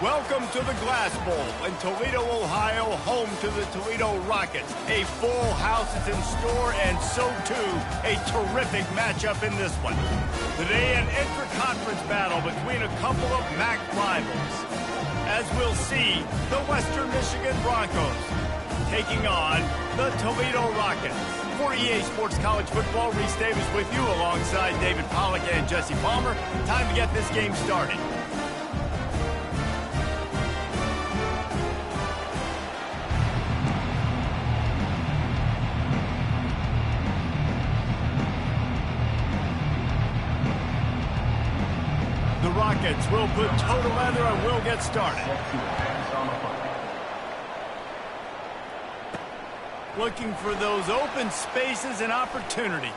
Welcome to the Glass Bowl in Toledo, Ohio, home to the Toledo Rockets. A full house is in store, and so too a terrific matchup in this one. Today, an intra-conference battle between a couple of MAC rivals. As we'll see, the Western Michigan Broncos taking on the Toledo Rockets. For EA Sports College Football, Reese Davis with you alongside David Pollack and Jesse Palmer. Time to get this game started. The Rockets will put toe to leather and will get started. Looking for those open spaces and opportunity.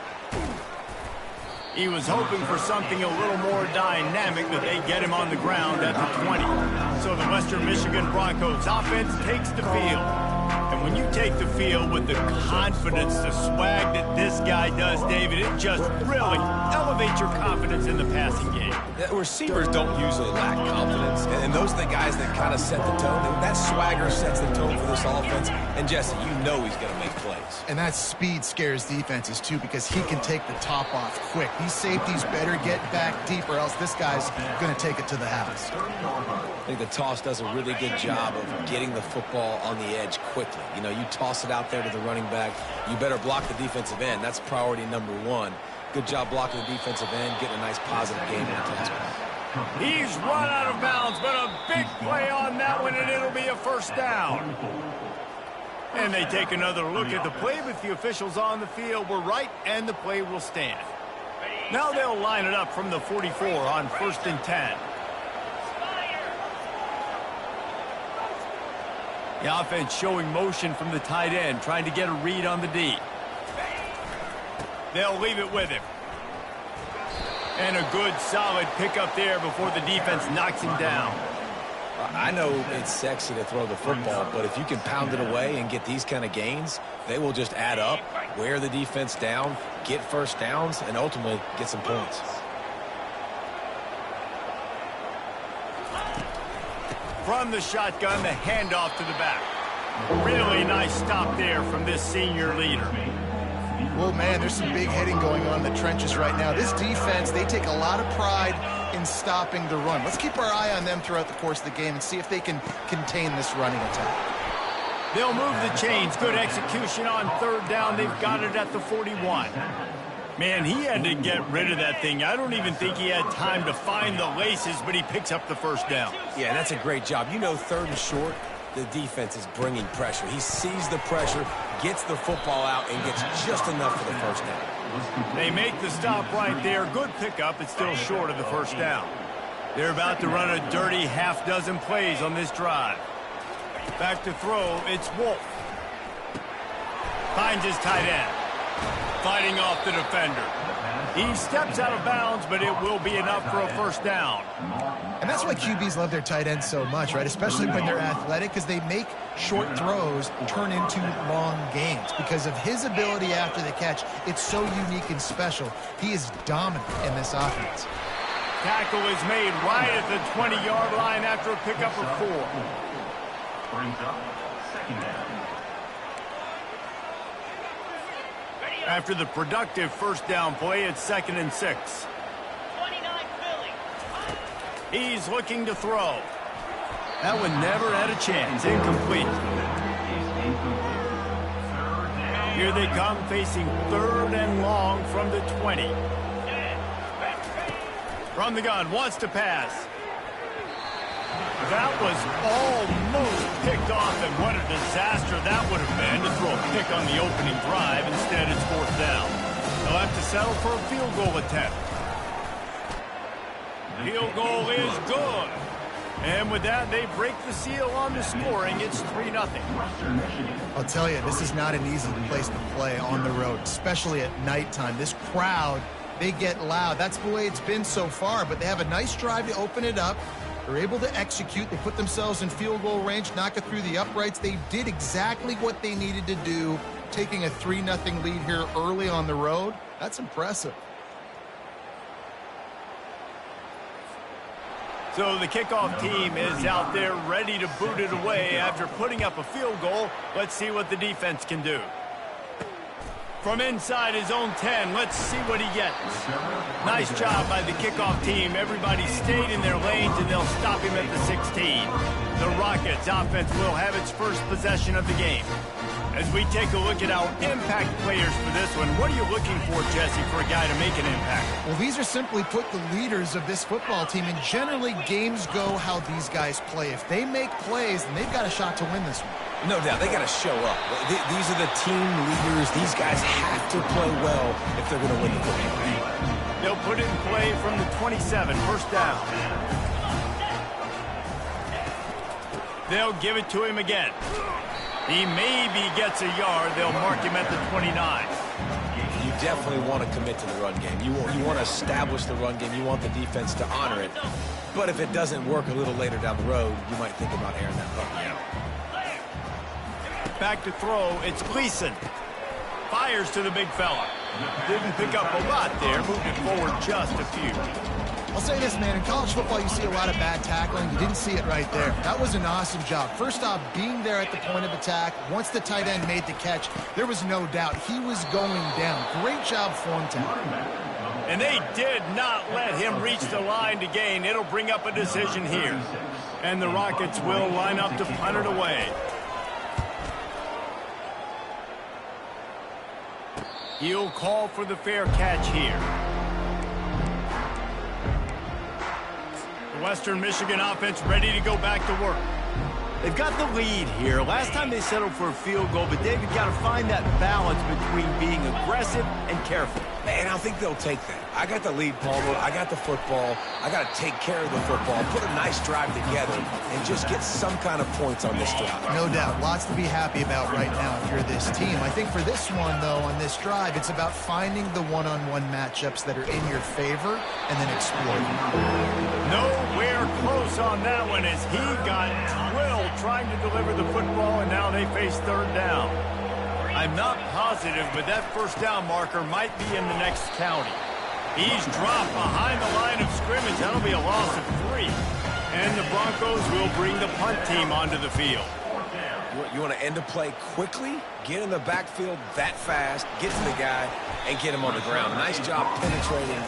He was hoping for something a little more dynamic, but they get him on the ground at the 20. So the Western Michigan Broncos offense takes the field. And when you take the field with the confidence, the swag that this guy does, David, it just really elevates your confidence in the passing game. Yeah, receivers don't usually lack confidence, and those are the guys that kind of set the tone. And that swagger sets the tone for this offense. And Jesse, you know he's going to make plays. And that speed scares defenses too, because he can take the top off quick. These safeties better get back deep, or else this guy's going to take it to the house. I think the toss does a really good job of getting the football on the edge quickly. You know, you toss it out there to the running back, you better block the defensive end. That's priority number one. Good job blocking the defensive end, getting a nice positive game on the tackle. He's run out of bounds, but a big play on that one, and it'll be a first down. And they take another look at the play, but the officials on the field were right, and the play will stand. Now they'll line it up from the 44 on 1st and 10. The offense showing motion from the tight end, trying to get a read on the D. They'll leave it with him. And a good, solid pickup there before the defense knocks him down. I know it's sexy to throw the football, but if you can pound it away and get these kind of gains, they will just add up, wear the defense down, get first downs, and ultimately get some points. From the shotgun, the handoff to the back. Really nice stop there from this senior leader. Well, man, there's some big hitting going on in the trenches right now. This defense, they take a lot of pride in stopping the run. Let's keep our eye on them throughout the course of the game and see if they can contain this running attack. They'll move the chains. Good execution on 3rd down. They've got it at the 41. Man, he had to get rid of that thing. I don't even think he had time to find the laces, but he picks up the first down. Yeah, that's a great job. You know, 3rd and short, the defense is bringing pressure. He sees the pressure, gets the football out, and gets just enough for the first down. They make the stop right there. Good pickup. It's still short of the first down. They're about to run a dirty half-dozen plays on this drive. Back to throw, it's Wolf. Finds his tight end. Fighting off the defender. He steps out of bounds, but it will be enough for a first down. And that's why QBs love their tight ends so much, right? Especially when they're athletic, because they make short throws turn into long gains. Because of his ability after the catch, it's so unique and special. He is dominant in this offense. Tackle is made right at the 20-yard line after a pickup of 4. Brings up 2nd down. After the productive first down play, it's 2nd and 6. 29 Philly. He's looking to throw. That one never had a chance. Incomplete. Here they come, facing 3rd and long from the 20. From the gun, wants to pass. That was almost picked off, and what a disaster that would have been to throw a pick on the opening drive. Instead, it's 4th down. They'll have to settle for a field goal attempt. Field goal is good. And with that, they break the seal on the scoring. It's 3-0. I'll tell you, this is not an easy place to play on the road, especially at nighttime. This crowd, they get loud. That's the way it's been so far, but they have a nice drive to open it up. They're able to execute. They put themselves in field goal range, knock it through the uprights. They did exactly what they needed to do, taking a 3-0 lead here early on the road. That's impressive. So the kickoff team is out there ready to boot it away after putting up a field goal. Let's see what the defense can do. From inside his own 10, let's see what he gets. Nice job by the kickoff team. Everybody stayed in their lanes, and they'll stop him at the 16. The Rockets offense will have its first possession of the game. As we take a look at our impact players for this one, what are you looking for, Jesse, for a guy to make an impact? Well, these are simply put the leaders of this football team, and generally games go how these guys play. If they make plays, then they've got a shot to win this one. No doubt, they got to show up. These are the team leaders. These guys have to play well if they're going to win the football game. They'll put it in play from the 27, first down. They'll give it to him again. He maybe gets a yard. They'll mark him at the 29. You definitely want to commit to the run game. You want to establish the run game. You want the defense to honor it. But if it doesn't work a little later down the road, you might think about airing that puppy out. Back to throw, it's Gleason. Fires to the big fella. Didn't pick up a lot there, moved it forward just a few. I'll say this, man, in college football you see a lot of bad tackling. You didn't see it right there. That was an awesome job. First off, being there at the point of attack. Once the tight end made the catch, there was no doubt he was going down. Great job form tackle. And they did not let him reach the line to gain. It'll bring up a decision here. And the Rockets will line up to punt it away. He'll call for the fair catch here. The Western Michigan offense ready to go back to work. They've got the lead here. Last time they settled for a field goal, but David got to find that balance between being aggressive and careful. Man, I think they'll take that. I got the lead, Palmer. I got the football. I got to take care of the football, put a nice drive together, and just get some kind of points on this drive. No doubt. Lots to be happy about right now if you're this team. I think for this one, though, on this drive, it's about finding the one-on-one matchups that are in your favor and then exploiting. Nowhere close on that one as he got drilled trying to deliver the football, and now they face third down. I'm not positive, but that first down marker might be in the next county. He's dropped behind the line of scrimmage. That'll be a loss of 3. And the Broncos will bring the punt team onto the field. You want to end a play quickly, get in the backfield that fast, get to the guy, and get him on the ground. Nice job penetrating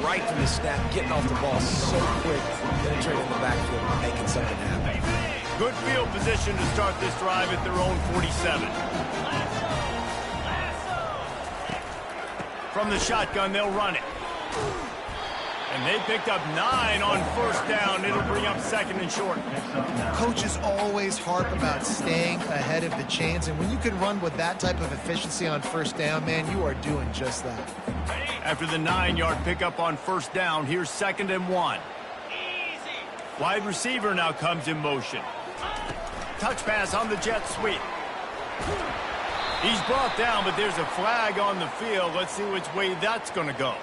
right from the snap, getting off the ball so quick, penetrating the backfield, making something happen. Good field position to start this drive at their own 47. From the shotgun, they'll run it. And they picked up 9 on first down. It'll bring up second and short. Coaches always harp about staying ahead of the chains, and when you can run with that type of efficiency on first down, man, you are doing just that. After the 9-yard pickup on first down, here's 2nd and 1. Wide receiver now comes in motion. Touch pass on the jet sweep. He's brought down, but there's a flag on the field. Let's see which way that's going to go.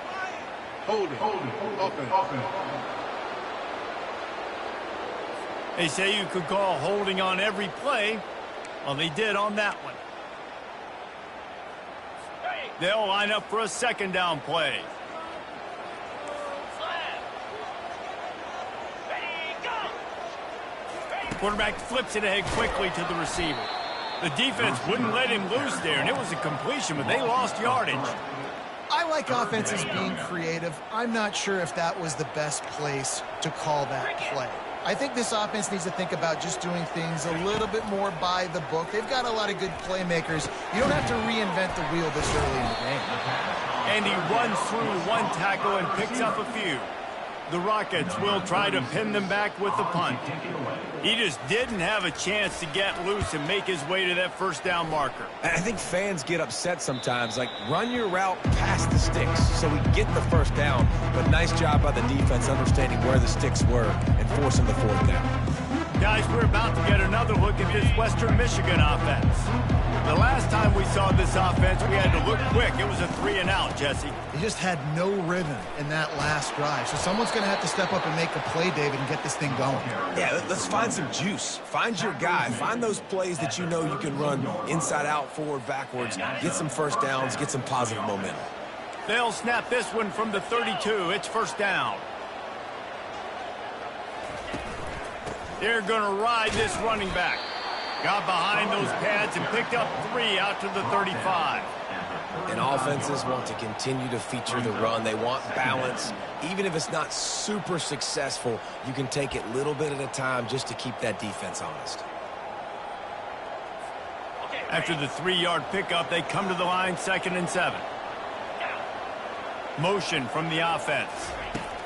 Hold it. They say you could call holding on every play. Well, they did on that one. They'll line up for a second down play. Quarterback flips it ahead quickly to the receiver. The defense wouldn't let him loose there, and it was a completion, but they lost yardage. I like offenses being creative. I'm not sure if that was the best place to call that play. I think this offense needs to think about just doing things a little bit more by the book. They've got a lot of good playmakers. You don't have to reinvent the wheel this early in the game. And he runs through one tackle and picks up a few. The Rockets will try to pin them back with the punt. He just didn't have a chance to get loose and make his way to that first down marker. I think fans get upset sometimes, like run your route past the sticks so we get the first down, but nice job by the defense understanding where the sticks were and forcing the fourth down. Guys, we're about to get another look at this Western Michigan offense. The last time we saw this offense, we had to look quick. It was a 3-and-out, Jesse. He just had no rhythm in that last drive. So someone's going to have to step up and make a play, David, and get this thing going. Yeah, let's find some juice. Find your guy. Find those plays that you know you can run inside out, forward, backwards. Get some first downs. Get some positive momentum. They'll snap this one from the 32. It's first down. They're going to ride this running back. Got behind those pads and picked up 3 out to the 35. And offenses want to continue to feature the run. They want balance. Even if it's not super successful, you can take it little bit at a time just to keep that defense honest. After the 3-yard pickup, they come to the line 2nd and 7. Motion from the offense.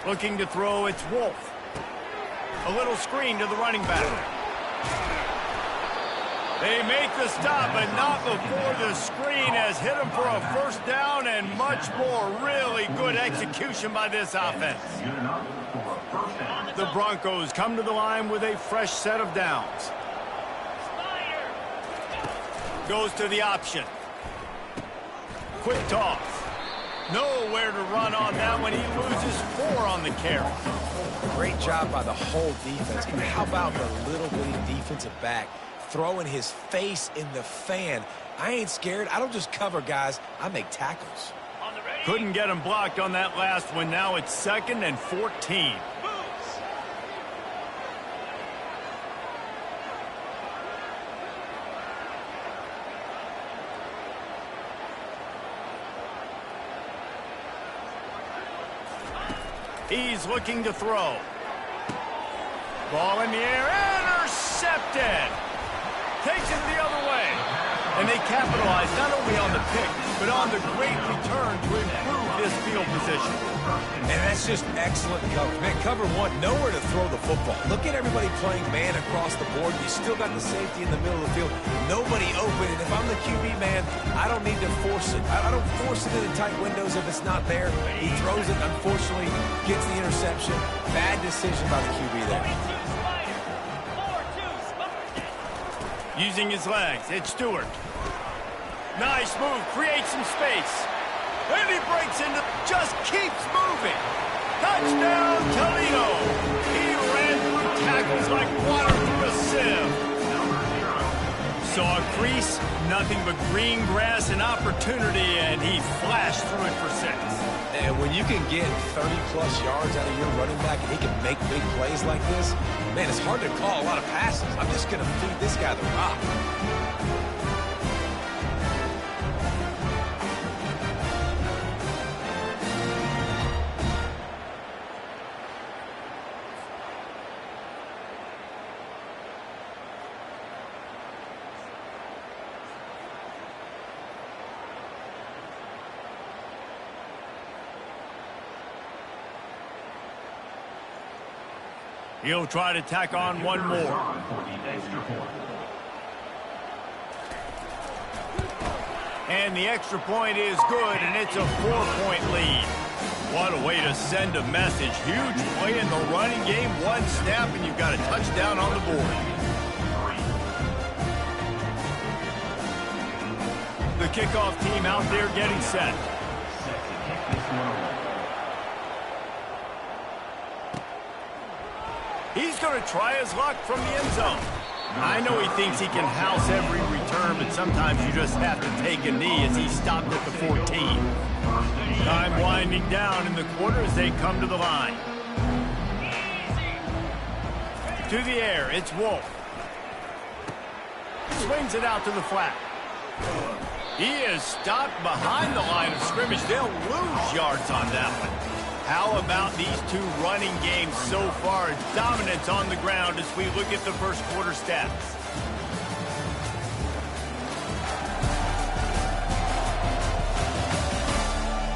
Looking to throw, it's Wolf. A little screen to the running back. They make the stop, but not before the screen has hit them for a first down and much more. Really good execution by this offense. The Broncos come to the line with a fresh set of downs. Goes to the option. Quick toss. Nowhere to run on that one. He loses 4 on the carry. Great job by the whole defense. But how about the little bitty defensive back throwing his face in the fan? I ain't scared. I don't just cover guys. I make tackles. Couldn't get him blocked on that last one. Now it's 2nd and 14. He's looking to throw. Ball in the air, intercepted. Takes it the other way. And they capitalize not only on the pick, but on the great return to improve this field position. And that's just excellent cover. Man, cover 1, nowhere to throw the football. Look at everybody playing man across the board. You still got the safety in the middle of the field. Nobody open. And if I'm the QB man, I don't need to force it. I don't force it into tight windows if it's not there. He throws it, unfortunately, gets the interception. Bad decision by the QB there. Using his legs, it's Stewart. Nice move, creates some space. And he breaks into, just keeps moving. Touchdown, Toledo. He ran through tackles like water through a sieve. Saw a crease, nothing but green grass and opportunity, and he flashed through it for 6. And when you can get 30-plus yards out of your running back and he can make big plays like this, man, it's hard to call a lot of passes. I'm just going to feed this guy the rock. He'll try to tack on one more. And the extra point is good, and it's a 4-point lead. What a way to send a message. Huge play in the running game. 1 snap, and you've got a touchdown on the board. The kickoff team out there getting set. He's going to try his luck from the end zone. I know he thinks he can house every return, but sometimes you just have to take a knee as he stopped at the 14. Time winding down in the quarter as they come to the line. To the air, it's Wolf. Swings it out to the flat. He is stopped behind the line of scrimmage. They'll lose yards on that one. How about these 2 running games so far? Dominance on the ground as we look at the first quarter stats.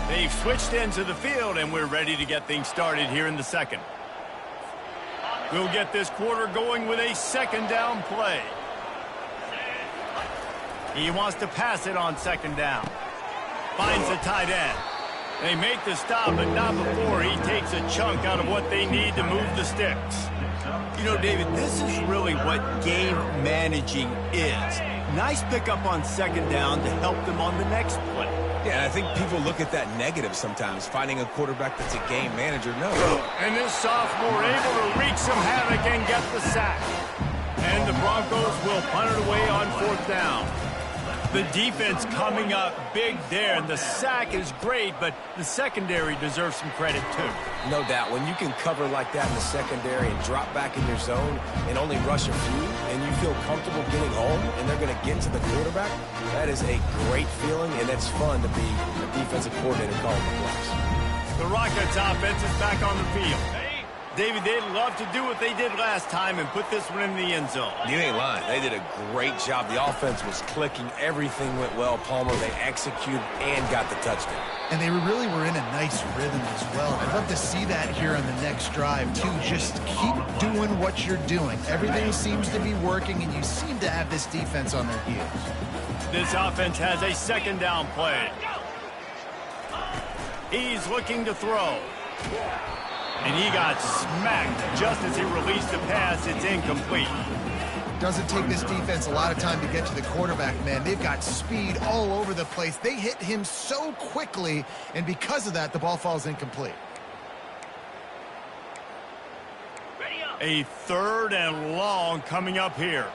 They've switched ends of the field, and we're ready to get things started here in the second. We'll get this quarter going with a 2nd down play. He wants to pass it on 2nd down. Finds the tight end. They make the stop, but not before he takes a chunk out of what they need to move the sticks. You know, David, this is really what game managing is. Nice pickup on 2nd down to help them on the next play. Yeah, and I think people look at that negative sometimes, finding a quarterback that's a game manager. No. And this sophomore able to wreak some havoc and get the sack. And the Broncos will punt it away on 4th down. The defense coming up big there, and the sack is great, but the secondary deserves some credit too. No doubt. When you can cover like that in the secondary and drop back in your zone and only rush a few, and you feel comfortable getting home, and they're going to get to the quarterback, that is a great feeling, and it's fun to be a defensive coordinator calling the plays. The Rockets offense is back on the field. David, they'd love to do what they did last time and put this one in the end zone. You ain't lying. They did a great job. The offense was clicking. Everything went well, Palmer. They executed and got the touchdown. And they really were in a nice rhythm as well. I'd love to see that here on the next drive, too. Just keep doing what you're doing. Everything seems to be working, and you seem to have this defense on their heels. This offense has a second down play. He's looking to throw. And he got smacked just as he released the pass. It's incomplete. Doesn't take this defense a lot of time to get to the quarterback, man. They've got speed all over the place. They hit him so quickly, and because of that, the ball falls incomplete. A 3rd and long coming up here.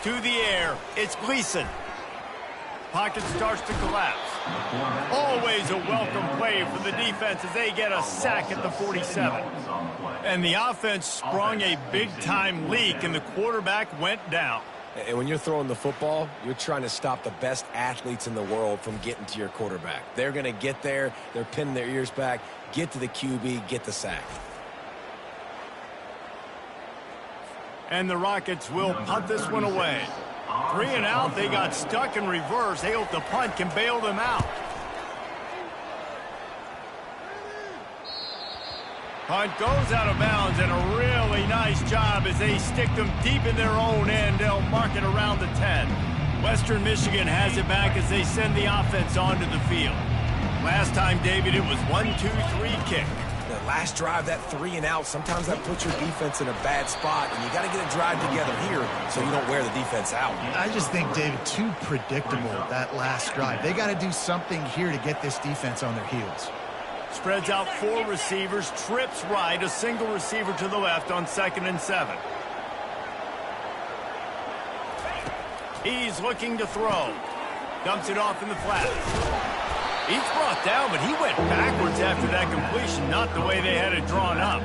To the air, it's Gleason. Pocket starts to collapse. Always a welcome play for the defense as they get a sack at the 47. And the offense sprung a big-time leak, and the quarterback went down. And when you're throwing the football, you're trying to stop the best athletes in the world from getting to your quarterback. They're going to get there. They're pinning their ears back, get to the QB, get the sack. And the Rockets will punt this one away. 3 and out, they got stuck in reverse. They hope the punt can bail them out. Punt goes out of bounds, and a really nice job as they stick them deep in their own end. They'll mark it around the 10. Western Michigan has it back as they send the offense onto the field. Last time, David, it was 1-2-3 kick. The last drive, that 3 and out, sometimes that puts your defense in a bad spot, and you got to get a drive together here so you don't wear the defense out. I just think, David, too predictable, that last drive. They got to do something here to get this defense on their heels. Spreads out 4 receivers, trips right, a single receiver to the left on 2nd and 7. He's looking to throw. Dumps it off in the flat. He's brought down, but he went backwards after that completion, not the way they had it drawn up.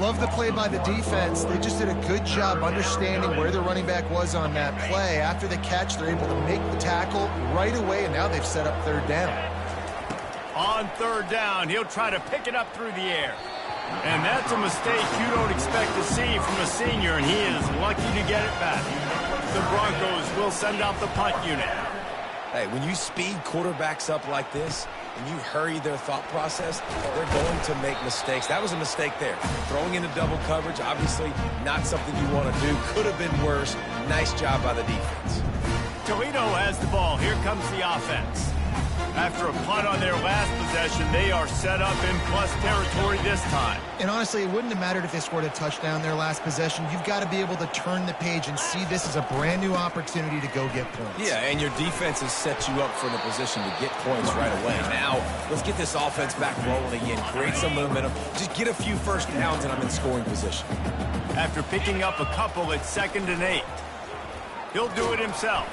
Love the play by the defense. They just did a good job understanding where the running back was on that play. After the catch, they're able to make the tackle right away, and now they've set up 3rd down. On 3rd down, he'll try to pick it up through the air. And that's a mistake you don't expect to see from a senior, and he is lucky to get it back. The Broncos will send out the punt unit. Hey, when you speed quarterbacks up like this and you hurry their thought process, they're going to make mistakes. That was a mistake there. Throwing into double coverage, obviously not something you want to do. Could have been worse. Nice job by the defense. Toledo has the ball. Here comes the offense. After a punt on their last possession, they are set up in plus territory this time. And honestly, it wouldn't have mattered if they scored a touchdown their last possession. You've got to be able to turn the page and see this as a brand new opportunity to go get points. Yeah, and your defense has set you up for the position to get points right away. Now, let's get this offense back rolling again, create some momentum, just get a few first downs, and I'm in scoring position. After picking up a couple at 2nd and 8, he'll do it himself.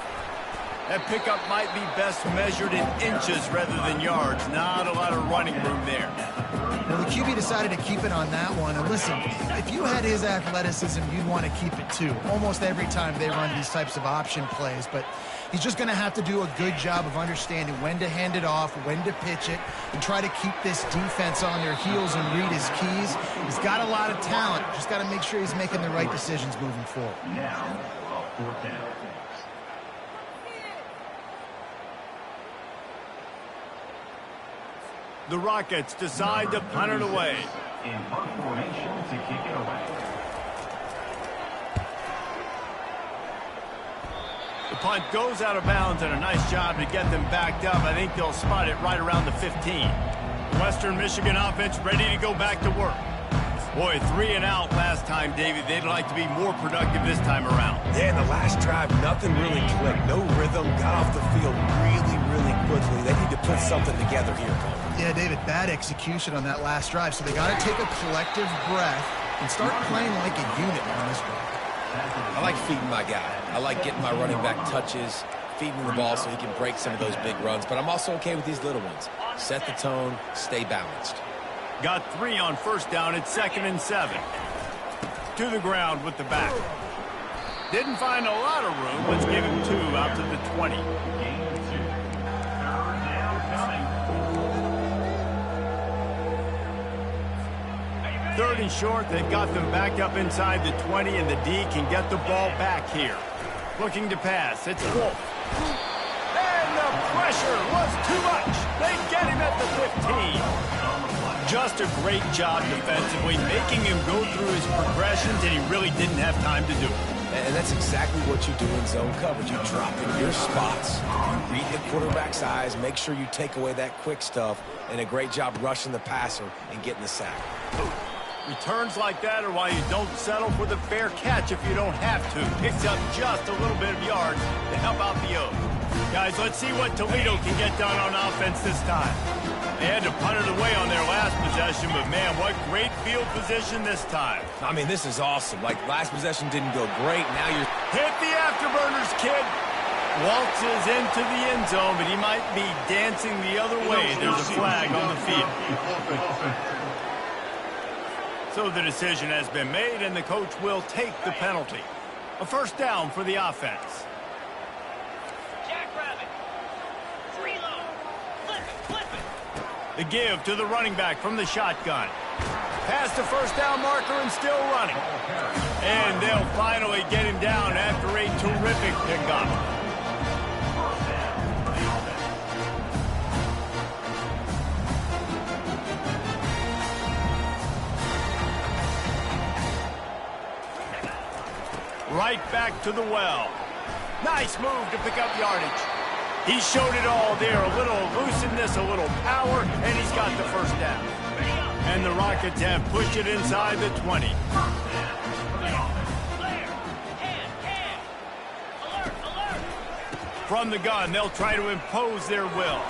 That pickup might be best measured in inches rather than yards. Not a lot of running room there. Well, the QB decided to keep it on that one. And listen, if you had his athleticism, you'd want to keep it too. Almost every time they run these types of option plays. But he's just going to have to do a good job of understanding when to hand it off, when to pitch it, and try to keep this defense on their heels and read his keys. He's got a lot of talent. Just got to make sure he's making the right decisions moving forward. Now, a 4th down. The Rockets decide to punt it away. In punt formation to kick it away. The punt goes out of bounds, and a nice job to get them backed up. I think they'll spot it right around the 15. Western Michigan offense ready to go back to work. Boy, 3 and out last time, David. They'd like to be more productive this time around. Yeah, in the last drive, nothing really clicked. No rhythm, got off the field really quickly. They need to put something together here. Yeah, David, bad execution on that last drive, so they got to take a collective breath and start playing like a unit on this one. I like feeding my guy. I like getting my running back touches, feeding him the ball so he can break some of those big runs. But I'm also okay with these little ones. Set the tone, stay balanced. Got 3 on first down. It's 2nd and 7. To the ground with the back. Didn't find a lot of room. Let's give him 2 out to the 20. Gain of 2. Third down coming. 3rd and short. They've got them backed up inside the 20, and the D can get the ball back here. Looking to pass. It's Wolf. And the pressure was too much. They get him at the 15. Just a great job defensively, making him go through his progressions, and he really didn't have time to do it. And that's exactly what you do in zone coverage. You drop in your spots, you read the quarterback's eyes, make sure you take away that quick stuff, and a great job rushing the passer and getting the sack. Returns like that are why you don't settle for the fair catch if you don't have to. Picks up just a little bit of yards to help out the O. Guys, let's see what Toledo can get done on offense this time. They had to punt it away on their last possession, but man, what great field position this time. I mean, this is awesome. Like, last possession didn't go great. Now you're... Hit the afterburners, kid. Waltzes into the end zone, but he might be dancing the other way. There's a flag on the field. So the decision has been made, and the coach will take the penalty. A first down for the offense. Jackrabbit. Reload. Flip it. The give to the running back from the shotgun. Past the first down marker and still running. And they'll finally get him down after a terrific pickup. Right back to the well. Nice move to pick up yardage. He showed it all there. A little elusiveness, a little power, and he's got the first down. And the Rockets have pushed it inside the 20. Alert. From the gun, they'll try to impose their will.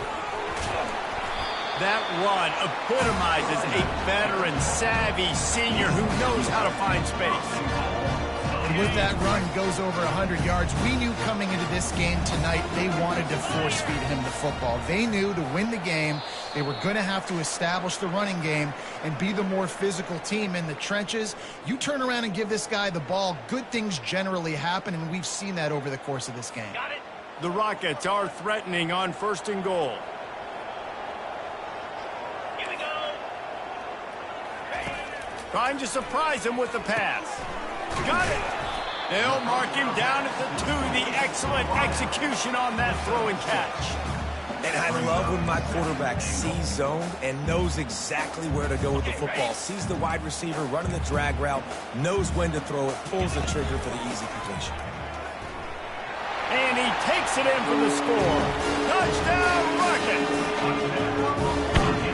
That run epitomizes a veteran, savvy senior who knows how to find space. And with that run, he goes over 100 yards. We knew coming into this game tonight, they wanted to force feed him the football. They knew to win the game, they were going to have to establish the running game and be the more physical team in the trenches. You turn around and give this guy the ball, good things generally happen, and we've seen that over the course of this game. Got it. The Rockets are threatening on 1st and goal. Here we go. Trying to surprise him with the pass. Got it. They'll mark him down at the 2. The excellent execution on that throw and catch. And I love when my quarterback sees zone and knows exactly where to go with the football. Sees the wide receiver running the drag route, knows when to throw it, pulls the trigger for the easy completion. And he takes it in for the score. Touchdown, Rockets!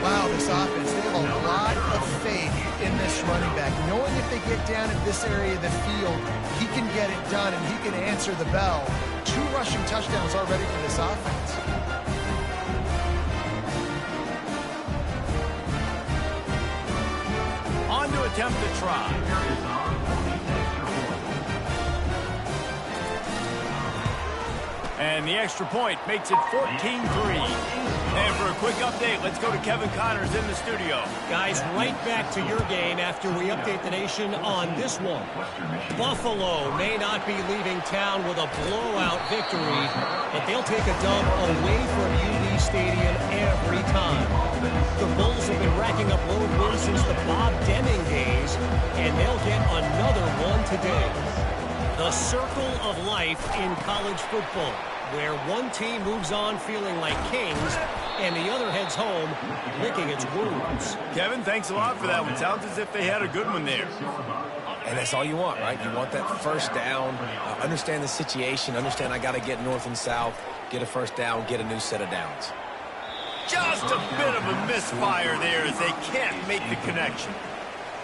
Wow, this offense, they have a lot of faith in this running back. Knowing if they get down in this area of the field, he can get it done and he can answer the bell. 2 rushing touchdowns already for this offense. On to attempt to try. And the extra point makes it 14-3. And for a quick update, let's go to Kevin Connors in the studio. Guys, right back to your game after we update the nation on this one. Buffalo may not be leaving town with a blowout victory, but they'll take a dub away from UB Stadium every time. The Bulls have been racking up road wins since the Bob Deming days, and they'll get another one today. The circle of life in college football, where one team moves on feeling like kings and the other heads home licking its wounds. Kevin, thanks a lot for that one. Sounds as if they had a good one there. And that's all you want, right? You want that first down, understand the situation, understand I got to get north and south, get a first down, get a new set of downs. Just a bit of a misfire there as they can't make the connection.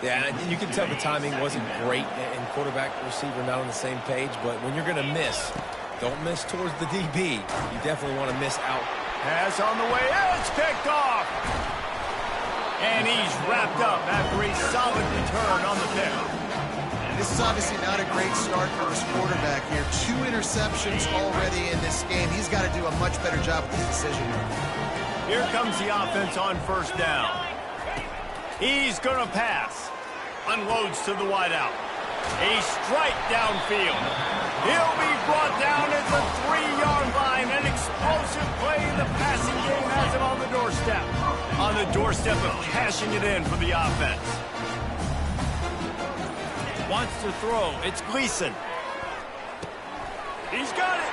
Yeah, and you can tell the timing wasn't great and quarterback receiver not on the same page, but when you're going to miss, don't miss towards the DB. You definitely want to miss out. Pass on the way. It's picked off. And he's wrapped up after a solid return on the pick. This is obviously not a great start for this quarterback here. 2 interceptions already in this game. He's got to do a much better job with this decision. Here comes the offense on first down. He's going to pass. Unloads to the wideout. A strike downfield. He'll be brought down at the 3-yard line. An explosive play in the passing game has him on the doorstep. On the doorstep of cashing it in for the offense. Wants to throw. It's Gleason. He's got it.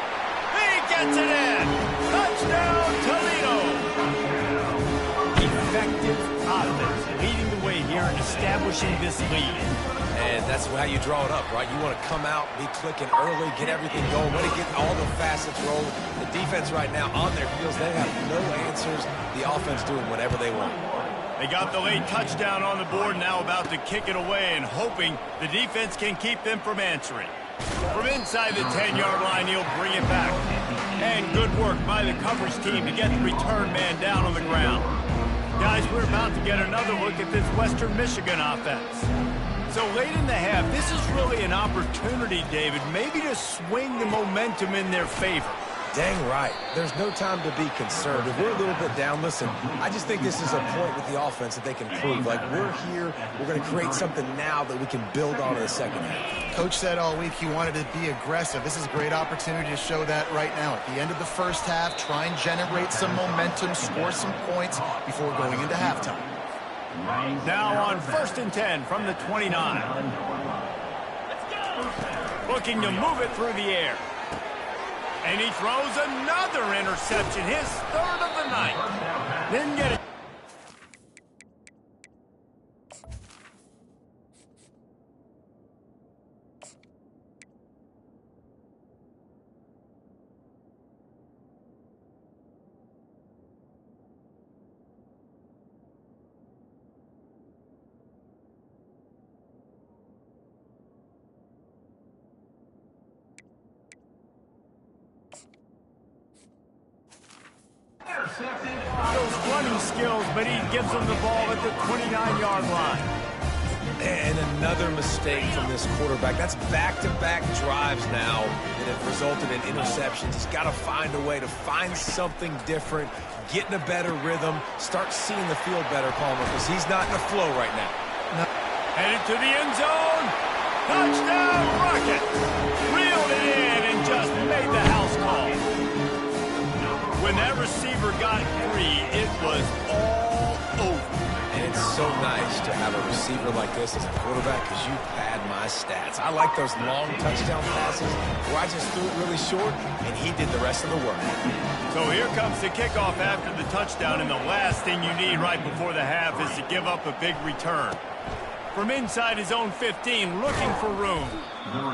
He gets it in. Touchdown, Toledo. Effective offense leading the way here and establishing this lead. And that's how you draw it up, right? You want to come out, be clicking early, get everything going, want to get all the facets rolling. The defense right now on their heels, they have no answers. The offense doing whatever they want. They got the late touchdown on the board, now about to kick it away and hoping the defense can keep them from answering. From inside the 10-yard line, he'll bring it back. And good work by the coverage team to get the return man down on the ground. Guys, we're about to get another look at this Western Michigan offense. So late in the half, this is really an opportunity, David, maybe to swing the momentum in their favor. Dang right. There's no time to be concerned. If we're a little bit down, listen, I just think this is a point with the offense that they can prove. Like, we're here, we're going to create something now that we can build on in the second half. Coach said all week he wanted to be aggressive. This is a great opportunity to show that right now. At the end of the first half, try and generate some momentum, score some points before going into halftime. Now on 1st and 10 from the 29. Looking to move it through the air. And he throws another interception, his 3rd of the night. Didn't get it. Those running skills, but he gives them the ball at the 29-yard line. And another mistake from this quarterback. That's back-to-back drives now that have resulted in interceptions. He's got to find a way to find something different, get in a better rhythm, start seeing the field better, Palmer, because he's not in the flow right now. No. Headed to the end zone. Touchdown, Rocket. Reeled it in and just made the house call. When that receiver got free, it was all over. And it's so nice to have a receiver like this as a quarterback because you pad my stats. I like those long touchdown passes where I just threw it really short and he did the rest of the work. So here comes the kickoff after the touchdown, and the last thing you need right before the half is to give up a big return. From inside his own 15, looking for room.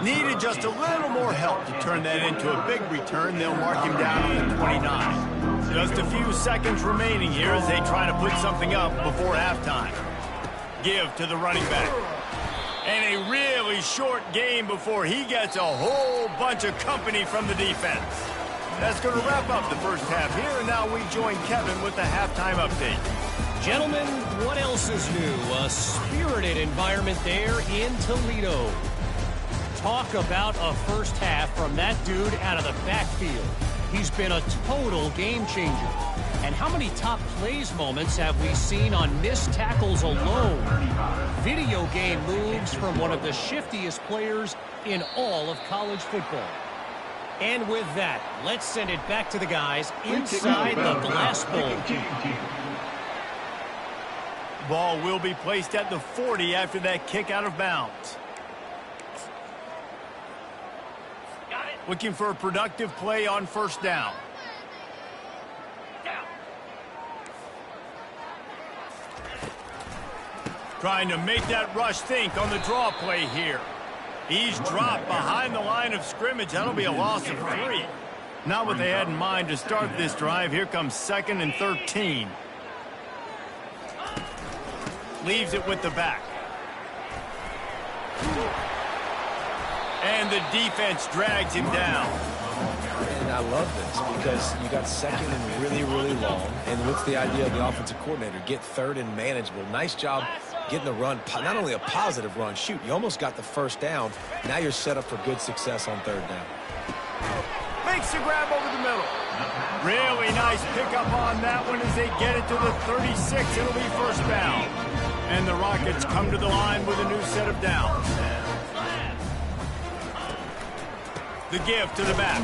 Needed just a little more help to turn that into a big return. They'll mark him down on the 29. Just a few seconds remaining here as they try to put something up before halftime. Give to the running back. And a really short game before he gets a whole bunch of company from the defense. That's going to wrap up the first half here, and now we join Kevin with the halftime update. Gentlemen, what else is new? A spirited environment there in Toledo. Talk about a first half from that dude out of the backfield. He's been a total game changer. And how many top plays moments have we seen on missed tackles alone? Video game moves from one of the shiftiest players in all of college football. And with that, let's send it back to the guys inside the glass bowl. Ball will be placed at the 40 after that kick out of bounds. Looking for a productive play on first down. Trying to make that rush think on the draw play here. He's dropped behind the line of scrimmage. That'll be a loss of 3. Not what they had in mind to start this drive. Here comes 2nd and 13. Leaves it with the back. And the defense drags him down. And I love this because you got second and really, really long. And what's the idea of the offensive coordinator? Get third and manageable. Nice job getting the run, not only a positive run, shoot, you almost got the first down. Now you're set up for good success on third down. Makes the grab over the middle. Really nice pickup on that one as they get it to the 36. It'll be first down. And the Rockets come to the line with a new set of downs. The give to the back.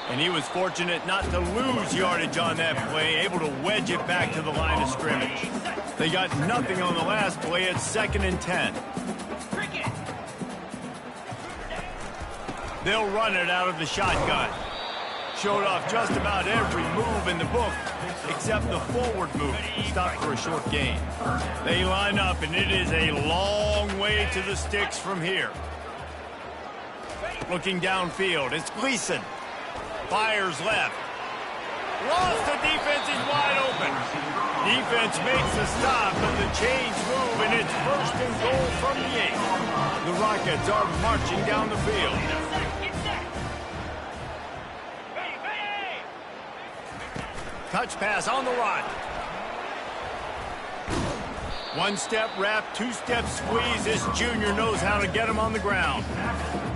And he was fortunate not to lose yardage on that play, able to wedge it back to the line of scrimmage. They got nothing on the last play. It's 2nd and 10. They'll run it out of the shotgun. Showed off just about every move in the book, except the forward move. Stopped for a short gain. They line up, and it is a long way to the sticks from here. Looking downfield, it's Gleason. Fires left. Lost, the defense is wide open. Defense makes the stop, but the chains move, and it's 1st and goal from the 8. The Rockets are marching down the field. Touch pass on the run. One-step wrap, two-step squeeze. This junior knows how to get him on the ground.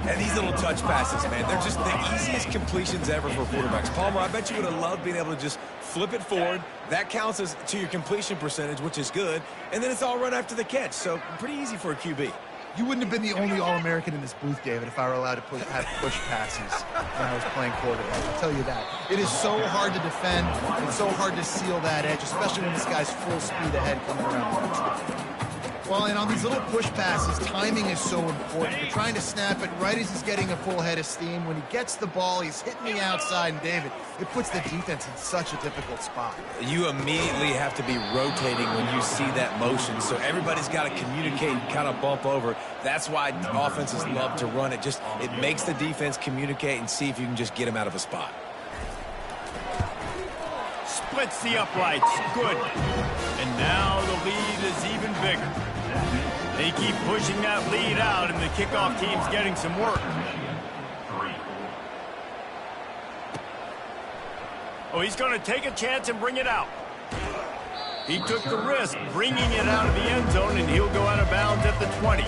And these little touch passes, man, they're just the easiest completions ever for quarterbacks. Palmer, I bet you would have loved being able to just flip it forward. That counts as to your completion percentage, which is good. And then it's all run after the catch, so pretty easy for a QB. You wouldn't have been the only All-American in this booth, David, if I were allowed to have push passes when I was playing quarterback. I'll tell you that. It is so hard to defend. It's so hard to seal that edge, especially when this guy's full speed ahead coming around. Well, and on these little push passes, timing is so important. You're trying to snap it right as he's getting a full head of steam. When he gets the ball, he's hitting the outside, and David, it puts the defense in such a difficult spot. You immediately have to be rotating when you see that motion, so everybody's got to communicate and kind of bump over. That's why offenses love to run it. It makes the defense communicate and see if you can just get him out of a spot. Splits the uprights. Good. And now the lead is even bigger. They keep pushing that lead out, and the kickoff team's getting some work. Oh, he's going to take a chance and bring it out. He took the risk bringing it out of the end zone, and he'll go out of bounds at the 20.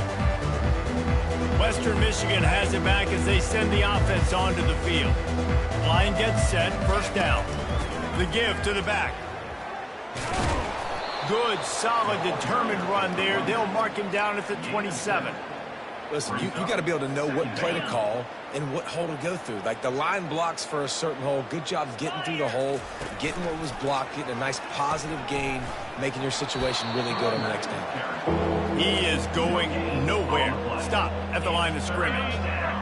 Western Michigan has it back as they send the offense onto the field. Line gets set, first down. The give to the back. Good, solid, determined run there. They'll mark him down at the 27. Listen, you got to be able to know what play to call and what hole to go through. Like the line blocks for a certain hole. Good job getting through the hole, getting what was blocked, getting a nice positive gain, making your situation really good on the next down. He is going nowhere. Stop at the line of scrimmage.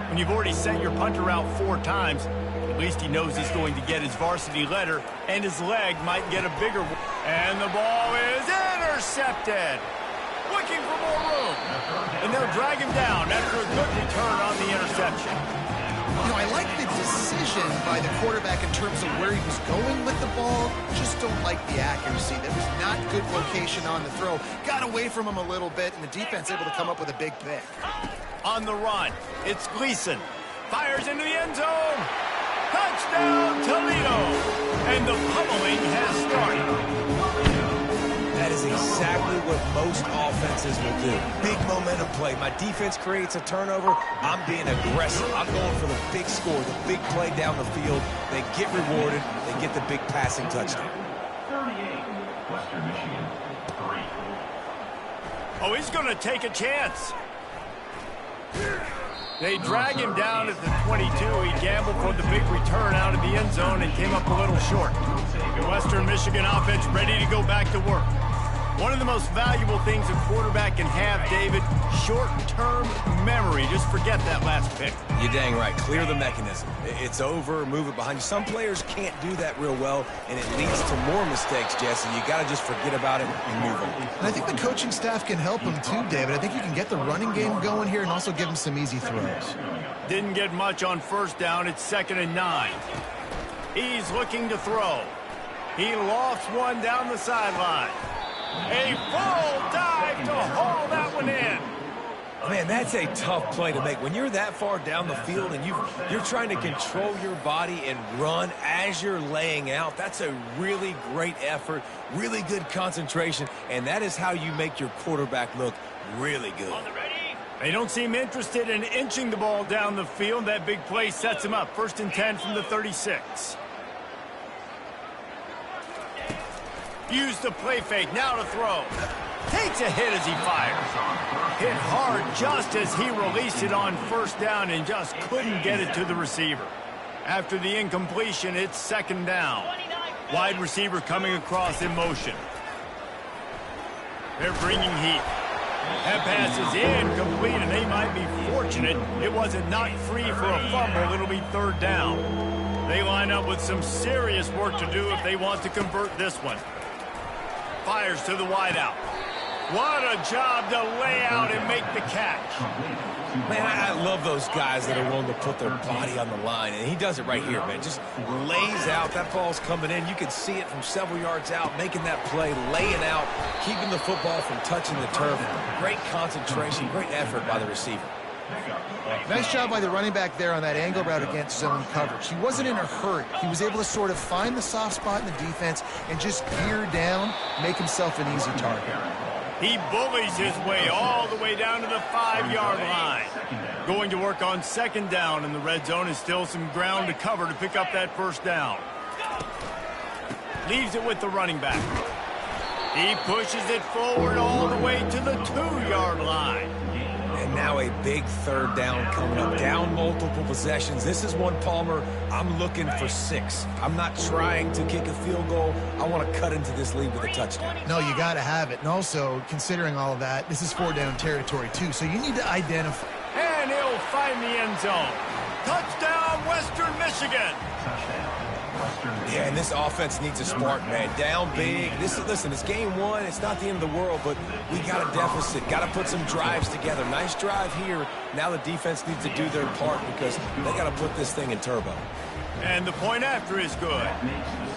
When you've already sent your punter out 4 times, at least he knows he's going to get his varsity letter, and his leg might get a bigger one. And the ball is intercepted. Looking for more room. And they'll drag him down after a good return on the interception. You know, I like the decision by the quarterback in terms of where he was going with the ball. Just don't like the accuracy. There was not good location on the throw. Got away from him a little bit, and the defense able to come up with a big pick. On the run, it's Gleason. Fires into the end zone. Touchdown, Toledo. And the pummeling has started. That is exactly what most offenses will do. Big momentum play. My defense creates a turnover. I'm being aggressive. I'm going for the big score, the big play down the field. They get rewarded. They get the big passing touchdown. 38, Western Michigan, 3. Oh, he's going to take a chance. They drag him down at the 22. He gambled for the big return out of the end zone and came up a little short. The Western Michigan offense ready to go back to work. One of the most valuable things a quarterback can have, David, short-term memory. Just forget that last pick. You're dang right. Clear the mechanism. It's over. Move it behind you. Some players can't do that real well, and it leads to more mistakes, Jesse. You got to just forget about it and move on. And I think the coaching staff can help him too, David. I think you can get the running game going here and also give him some easy throws. Didn't get much on first down. It's 2nd and 9. He's looking to throw. He lofts one down the sideline. A full dive to haul that one in. Man, that's a tough play to make. When you're that far down the field and you're trying to control your body and run as you're laying out, that's a really great effort, really good concentration, and that is how you make your quarterback look really good. They don't seem interested in inching the ball down the field. That big play sets him up. 1st and 10 from the 36. Use the play fake. Now to throw. Takes a hit as he fires. Hit hard just as he released it on 1st down and just couldn't get it to the receiver. After the incompletion, it's 2nd down. Wide receiver coming across in motion. They're bringing heat. That pass is incomplete, and they might be fortunate it wasn't knocked free for a fumble. It'll be 3rd down. They line up with some serious work to do if they want to convert this one. Fires to the wideout. What a job to lay out and make the catch. Man, I love those guys that are willing to put their body on the line, and he does it right here, man. Just lays out. That ball's coming in. You can see it from several yards out, making that play, laying out, keeping the football from touching the turf. Great concentration, great effort by the receiver. Nice job by the running back there on that angle route against zone coverage. He wasn't in a hurry. He was able to sort of find the soft spot in the defense and just gear down, make himself an easy target. He bullies his way all the way down to the 5-yard line. Going to work on 2nd down in the red zone. Is still some ground to cover to pick up that 1st down. Leaves it with the running back. He pushes it forward all the way to the 2-yard line. And now a big 3rd down coming up. Down multiple possessions. This is one, Palmer, I'm looking for 6. I'm not trying to kick a field goal. I want to cut into this lead with a touchdown. No, you got to have it. And also, considering all of that, this is 4-down territory, too. So you need to identify. And he'll find the end zone. Touchdown, Western Michigan. Yeah, and this offense needs a spark, man. Down big. Listen, it's game 1. It's not the end of the world, but we got a deficit. Got to put some drives together. Nice drive here. Now the defense needs to do their part because they got to put this thing in turbo. And the point after is good.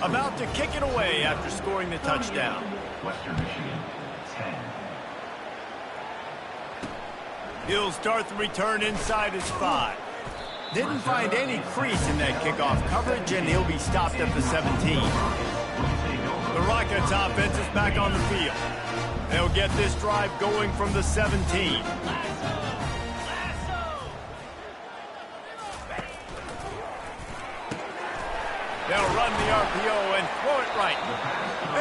About to kick it away after scoring the touchdown. Western Michigan, 10. He'll start the return inside his 5. Didn't find any crease in that kickoff coverage, and he'll be stopped at the 17. The Rockets offense is back on the field. They'll get this drive going from the 17. They'll run the RPO and throw it right.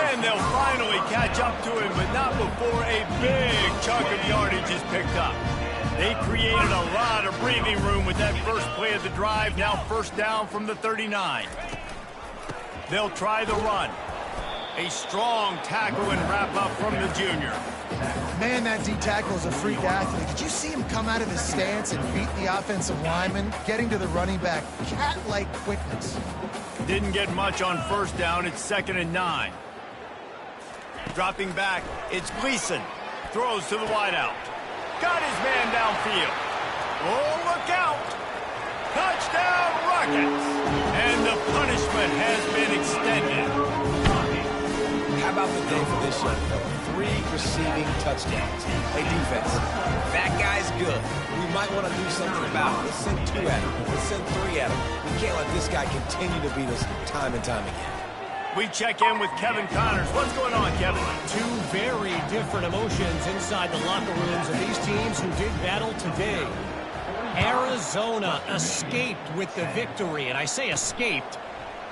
And they'll finally catch up to him, but not before a big chunk of yardage is picked up. They created a lot of breathing room with that first play of the drive. Now 1st down from the 39. They'll try the run. A strong tackle and wrap up from the junior. Man, that D-tackle is a freak athlete. Did you see him come out of his stance and beat the offensive lineman, getting to the running back? Cat-like quickness. Didn't get much on 1st down. It's 2nd and 9. Dropping back, it's Gleason. Throws to the wideout. Got his man downfield. Oh, look out. Touchdown, Rockets. And the punishment has been extended. How about the day for this young fella? 3 receiving touchdowns. Hey, defense, that guy's good. We might want to do something about it. Let's send 2 at him. Let's send 3 at him. We can't let this guy continue to beat us time and time again. We check in with Kevin Connors. What's going on, Kevin? 2 very different emotions inside the locker rooms of these teams who did battle today. Arizona escaped with the victory, and I say escaped.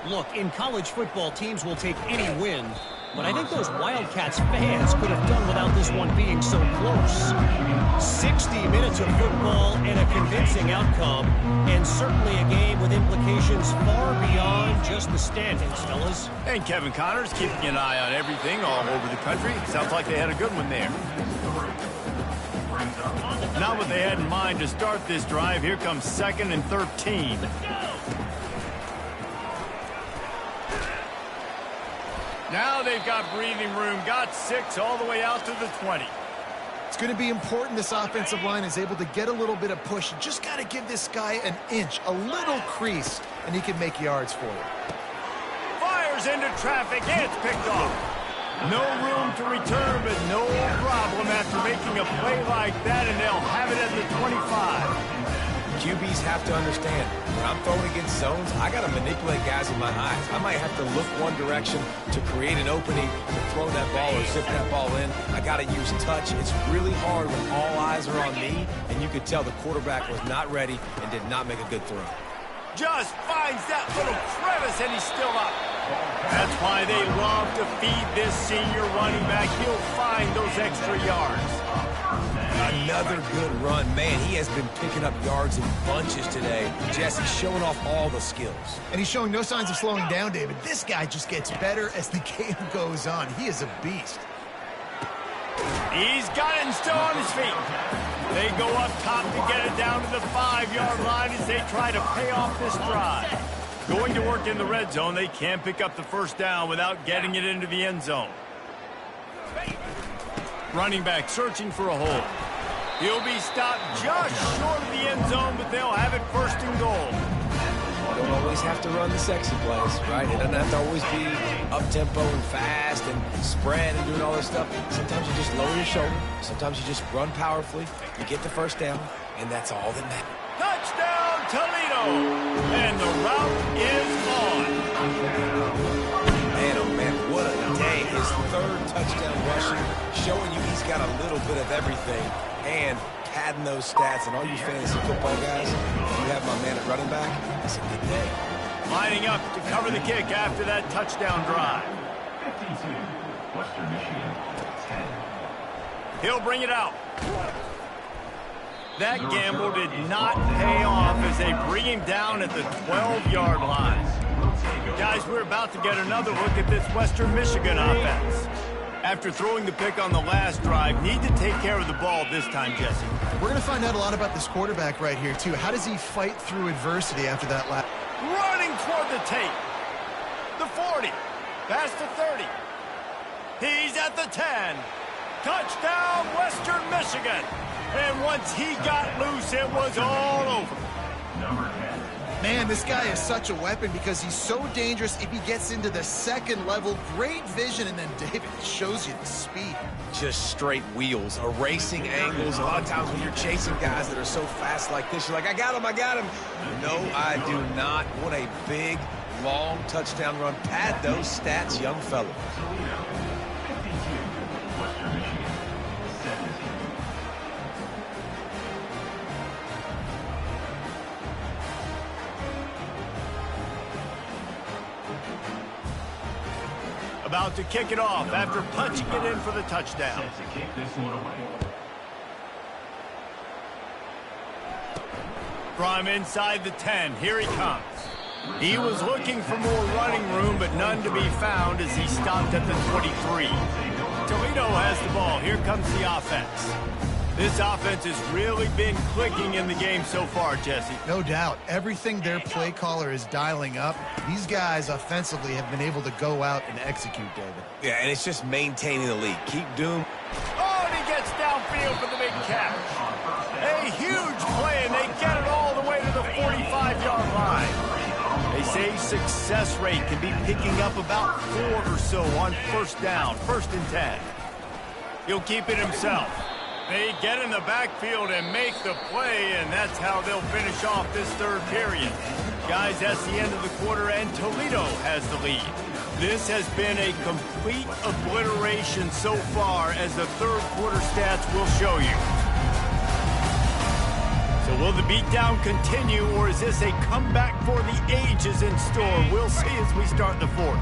Look, in college football, teams will take any win, but I think those Wildcats fans could have done without this one being so close. 60 minutes of football and a convincing outcome, and certainly a game with implications far beyond just the standings, fellas. And Kevin Connors keeping an eye on everything all over the country. Sounds like they had a good one there. Not what they had in mind to start this drive. Here comes 2nd and 13. Now they've got breathing room, got 6 all the way out to the 20. It's going to be important this offensive line is able to get a little bit of push. You just got to give this guy an inch, a little crease, and he can make yards for you. Fires into traffic, and it's picked off. No room to return, but no problem after making a play like that, and they'll have it at the 25. QBs have to understand, when I'm throwing against zones, I got to manipulate guys with my eyes. I might have to look one direction to create an opening to throw that ball or zip that ball in. I got to use touch. It's really hard when all eyes are on me, and you could tell the quarterback was not ready and did not make a good throw. Just finds that little crevice, and he's still up. That's why they love to feed this senior running back. He'll find those extra yards. Another good run. Man, he has been picking up yards in bunches today. Jesse showing off all the skills. And he's showing no signs of slowing down, David. This guy just gets better as the game goes on. He is a beast. He's got it and still on his feet. They go up top to get it down to the 5-yard line as they try to pay off this drive. Going to work in the red zone, they can't pick up the first down without getting it into the end zone. Running back searching for a hole. He'll be stopped just short of the end zone, but they'll have it first and goal. You don't always have to run the sexy plays, right? It doesn't have to always be up-tempo and fast and spread and doing all this stuff. Sometimes you just lower your shoulder. Sometimes you just run powerfully. You get the first down, and that's all that matters. Touchdown, Toledo! And the route is on. Man, oh man, what a day. His third touchdown rushing, showing you he's got a little bit of everything, and padding those stats. And all you fantasy football guys, if you have my man at running back, it's a good day. Lining up to cover the kick after that touchdown drive. 52, Western Michigan, 10. He'll bring it out. That gamble did not pay off as they bring him down at the 12-yard line. Guys, we're about to get another look at this Western Michigan offense. After throwing the pick on the last drive, need to take care of the ball this time, Jesse. We're going to find out a lot about this quarterback right here, too. How does he fight through adversity after that last... Running toward the tape. The 40. Past the 30. He's at the 10. Touchdown, Western Michigan. And once he got loose, it was all over. Number 10. Man, this guy is such a weapon because he's so dangerous if he gets into the second level. Great vision, and then David shows you the speed. Just straight wheels, erasing angles. A lot of times when you're chasing guys that are so fast like this, you're like, I got him, I got him. No, I do not want a big, long touchdown run. Pad those stats, young fella. 52, Western Michigan, 17. About to kick it off after punching it in for the touchdown. Set to kick this one away. From inside the 10, here he comes. He was looking for more running room, but none to be found as he stopped at the 23. Toledo has the ball. Here comes the offense. This offense has really been clicking in the game so far, Jesse. No doubt. Everything their play caller is dialing up, these guys offensively have been able to go out and execute, David. Yeah, and it's just maintaining the lead. Keep doing... Oh, and he gets downfield for the big catch. A huge play, and they get it all the way to the 45-yard line. They say success rate can be picking up about 4 or so on first down, 1st and 10. He'll keep it himself. They get in the backfield and make the play, and that's how they'll finish off this third period. Guys, that's the end of the quarter, and Toledo has the lead. This has been a complete obliteration so far, as the third quarter stats will show you. So will the beatdown continue, or is this a comeback for the ages in store? We'll see as we start the fourth.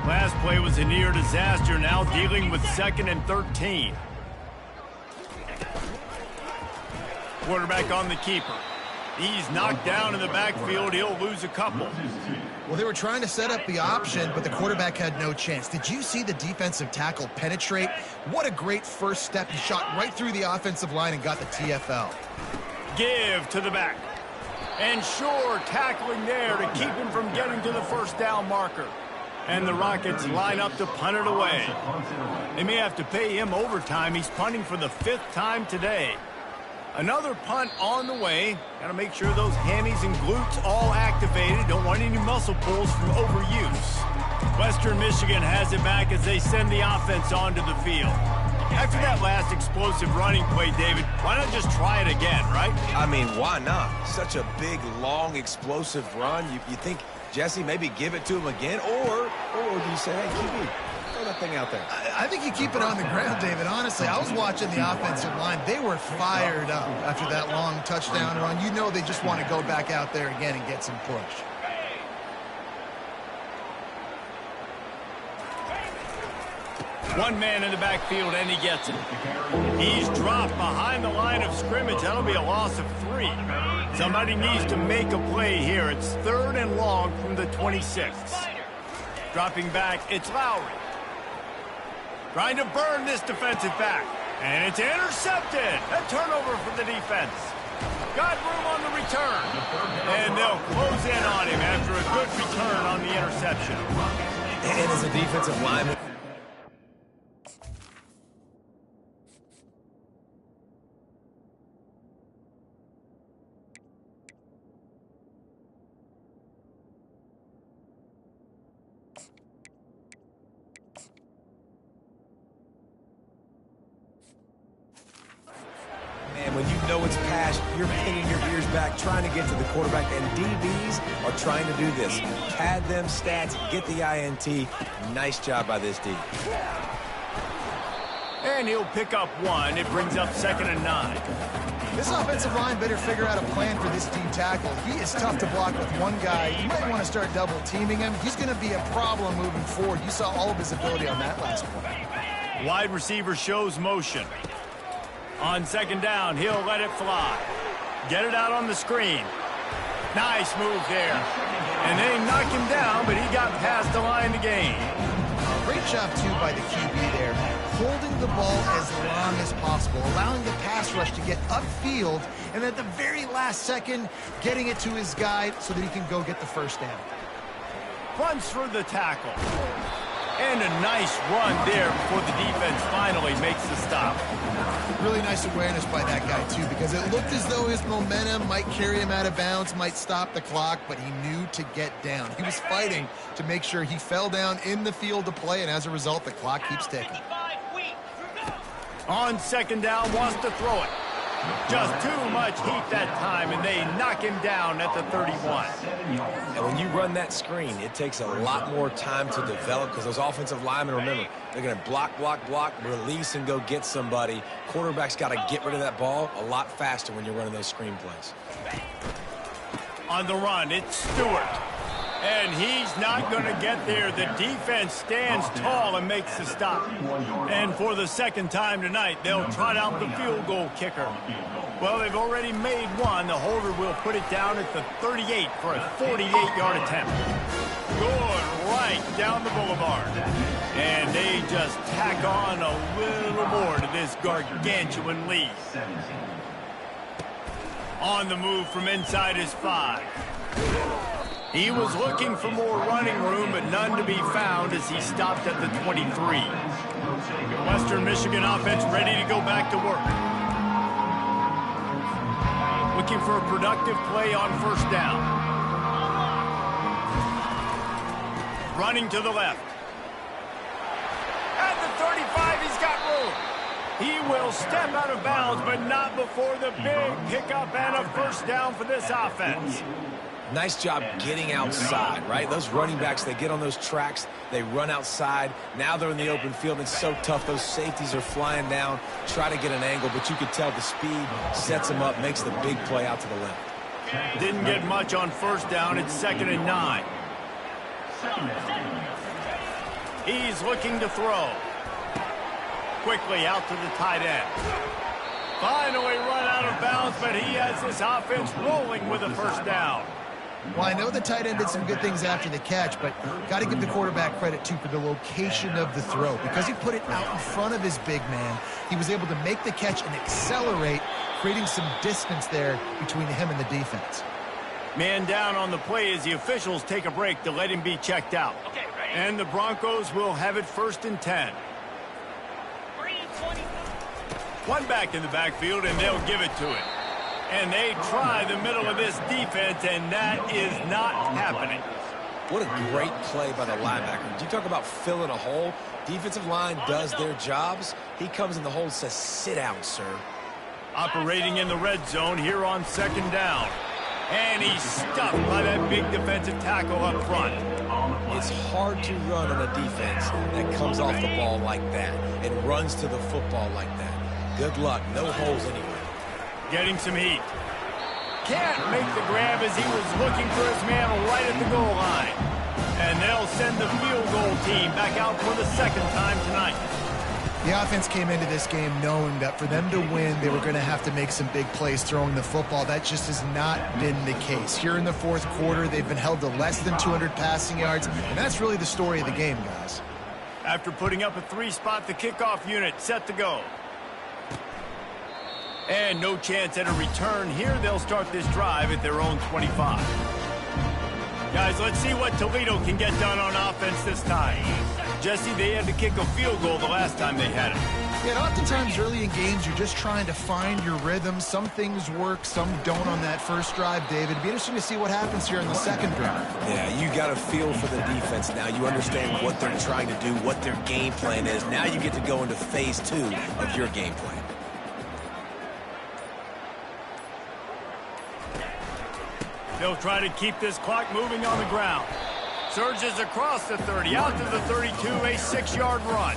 Last play was a near disaster, now dealing with 2nd and 13. Quarterback on the keeper. He's knocked down in the backfield. He'll lose a couple. Well, they were trying to set up the option, but the quarterback had no chance. Did you see the defensive tackle penetrate? What a great first step. He shot right through the offensive line and got the TFL. Give to the back. And sure, tackling there to keep him from getting to the first down marker. And the Rockets line up to punt it away. They may have to pay him overtime. He's punting for the 5th time today. Another punt on the way. Got to make sure those hammies and glutes all activated. Don't want any muscle pulls from overuse. Western Michigan has it back as they send the offense onto the field. After that last explosive running play, David, why not just try it again, right? I mean, why not? Such a big, long, explosive run. You think, Jesse, maybe give it to him again? Or do you say, hey, QB, throw that thing out there? I think you keep it on the ground, David. Honestly, I was watching the offensive line. They were fired up after that long touchdown run. You know they just want to go back out there again and get some push. One man in the backfield, and he gets it. He's dropped behind the line of scrimmage. That'll be a loss of 3. Somebody needs to make a play here. It's 3rd and long from the 26th. Dropping back, it's Lowry. Trying to burn this defensive back. And it's intercepted. A turnover for the defense. Got room on the return. And they'll close in on him after a good return on the interception. And as a defensive lineman, when you know it's past, you're pinning your ears back, trying to get to the quarterback, and DBs are trying to do this. Pad them stats, get the INT. Nice job by this D. And he'll pick up 1. It brings up 2nd and 9. This offensive line better figure out a plan for this D tackle. He is tough to block with one guy. You might want to start double teaming him. He's going to be a problem moving forward. You saw all of his ability on that last play. Wide receiver shows motion. On 2nd down, he'll let it fly. Get it out on the screen. Nice move there. And they knock him down, but he got past the line to gain. Great job, too, by the QB there. Holding the ball as long as possible, allowing the pass rush to get upfield, and at the very last second, getting it to his guy so that he can go get the first down. Runs through the tackle. And a nice run there before the defense finally makes the stop. Really nice awareness by that guy, too, because it looked as though his momentum might carry him out of bounds, might stop the clock, but he knew to get down. He was fighting to make sure he fell down in the field to play, and as a result, the clock keeps ticking. On 2nd down, wants to throw it. Just too much heat that time, and they knock him down at the 31. And when you run that screen, it takes a lot more time to develop because those offensive linemen, remember, they're going to block, release, and go get somebody. Quarterback's got to get rid of that ball a lot faster when you're running those screen plays. On the run, it's Stewart. And he's not going to get there. The defense stands tall and makes the stop. And for the 2nd time tonight, they'll trot out the field goal kicker. Well, they've already made 1. The holder will put it down at the 38 for a 48-yard attempt. Good right down the boulevard. And they just tack on a little more to this gargantuan lead. On the move from inside his 5. He was looking for more running room, but none to be found as he stopped at the 23. Western Michigan offense ready to go back to work. Looking for a productive play on 1st down. Running to the left. At the 35, he's got room. He will step out of bounds, but not before the big pickup and a 1st down for this offense. Nice job getting outside, right? Those running backs, they get on those tracks, they run outside. Now they're in the open field. It's so tough. Those safeties are flying down, try to get an angle, but you can tell the speed sets them up, makes the big play out to the left. Didn't get much on 1st down. It's 2nd and 9. He's looking to throw. Quickly out to the tight end. Finally run out of bounds, but he has this offense rolling with a 1st down. Well, I know the tight end did some good things after the catch, but got to give the quarterback credit, too, for the location of the throw. Because he put it out in front of his big man, he was able to make the catch and accelerate, creating some distance there between him and the defense. Man down on the play as the officials take a break to let him be checked out. And the Broncos will have it 1st and 10. One back in the backfield, and they'll give it to him. And they try the middle of this defense, and that is not happening. What a great play by the linebacker. You talk about filling a hole. Defensive line does their jobs. He comes in the hole and says, sit down, sir. Operating in the red zone here on 2nd down. And he's stuffed by that big defensive tackle up front. It's hard to run on a defense that comes off the ball like that and runs to the football like that. Good luck. No holes anywhere. Getting some heat. Can't make the grab as he was looking for his man right at the goal line. And they'll send the field goal team back out for the 2nd time tonight. The offense came into this game knowing that for them to win, they were going to have to make some big plays throwing the football. That just has not been the case. Here in the 4th quarter, they've been held to less than 200 passing yards, and that's really the story of the game, guys. After putting up a 3-spot, the kickoff unit set to go. And no chance at a return here. They'll start this drive at their own 25. Guys, let's see what Toledo can get done on offense this time. Jesse, they had to kick a field goal the last time they had it. Yeah, oftentimes early in games, you're just trying to find your rhythm. Some things work, some don't on that first drive, David. It'd be interesting to see what happens here in the 2nd drive. Yeah, you got a feel for the defense now. You understand what they're trying to do, what their game plan is. Now you get to go into phase 2 of your game plan. They'll try to keep this clock moving on the ground. Surges across the 30, out to the 32, a 6-yard run.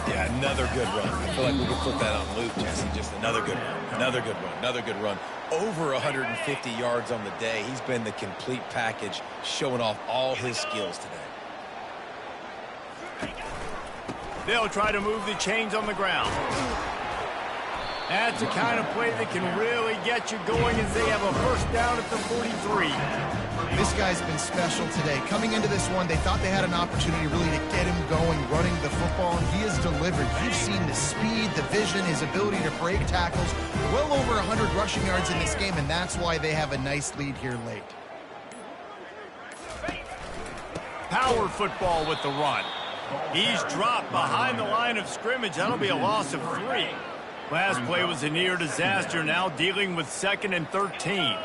Yeah, another good run. I feel like we could put that on loop, Jesse. Just another good run, another good run, another good run. Over 150 yards on the day. He's been the complete package, showing off all his skills today. They'll try to move the chains on the ground. That's the kind of play that can really get you going as they have a 1st down at the 43. This guy's been special today. Coming into this one, they thought they had an opportunity really to get him going, running the football, and he has delivered. You've seen the speed, the vision, his ability to break tackles. Well over 100 rushing yards in this game, and that's why they have a nice lead here late. Power football with the run. He's dropped behind the line of scrimmage. That'll be a loss of 3. Last play was a near disaster, now dealing with 2nd and 13.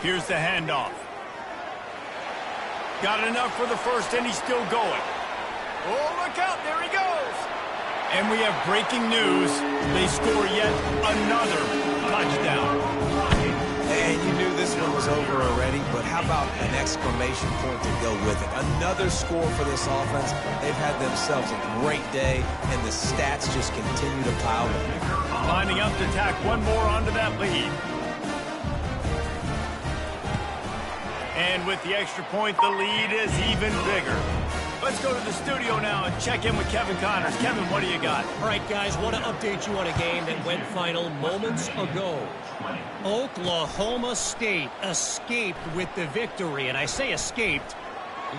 Here's the handoff. Got enough for the 1st, and he's still going. Oh, look out, there he goes. And we have breaking news. They score yet another touchdown. And you knew this one was over already, but how about an exclamation point to go with it? Another score for this offense. They've had themselves a great day, and the stats just continue to pile up. Lining up to tack one more onto that lead. And with the extra point, the lead is even bigger. Let's go to the studio now and check in with Kevin Connors. Kevin, what do you got? All right, guys, want to update you on a game that went final moments ago. Oklahoma State escaped with the victory, and I say escaped.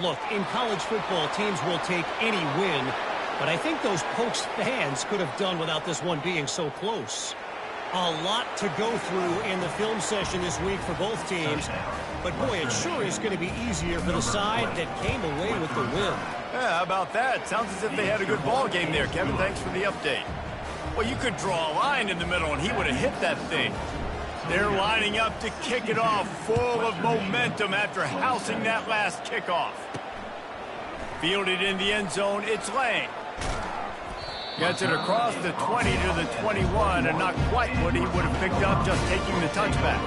Look, in college football, teams will take any win, but I think those Pokes fans could have done without this one being so close. A lot to go through in the film session this week for both teams, but boy, it sure is going to be easier for the side that came away with the win. Yeah, how about that? Sounds as if they had a good ball game there, Kevin. Thanks for the update. Well, you could draw a line in the middle, and he would have hit that thing. They're lining up to kick it off, full of momentum after housing that last kickoff. Fielded in the end zone, it's Lang. Gets it across the 20 to the 21, and not quite what he would have picked up just taking the touchback.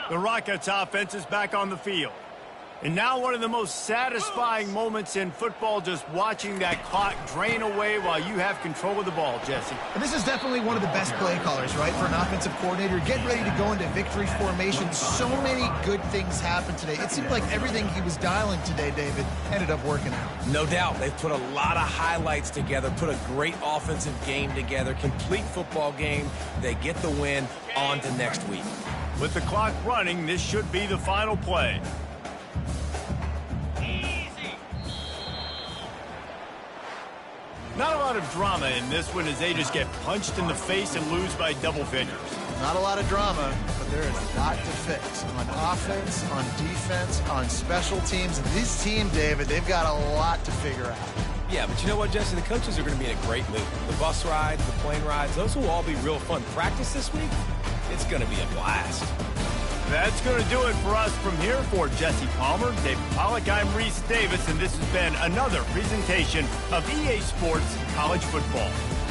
The Rockets offense is back on the field. And now one of the most satisfying moments in football, just watching that clock drain away while you have control of the ball, Jesse. And this is definitely one of the best play callers, right, for an offensive coordinator. Get ready to go into victory formation. So many good things happened today. It seemed like everything he was dialing today, David, ended up working out. No doubt. They've put a lot of highlights together, put a great offensive game together, complete football game. They get the win. On to next week. With the clock running, this should be the final play. Not a lot of drama in this one as they just get punched in the face and lose by double figures. Not a lot of drama, but there is a lot to fix on offense, on defense, on special teams. And this team, David, they've got a lot to figure out. Yeah, but you know what, Jesse? The coaches are going to be in a great mood. The bus rides, the plane rides, those will all be real fun. Practice this week, it's going to be a blast. That's going to do it for us from here. For Jesse Palmer, David Pollack, I'm Reese Davis, and this has been another presentation of EA Sports College Football.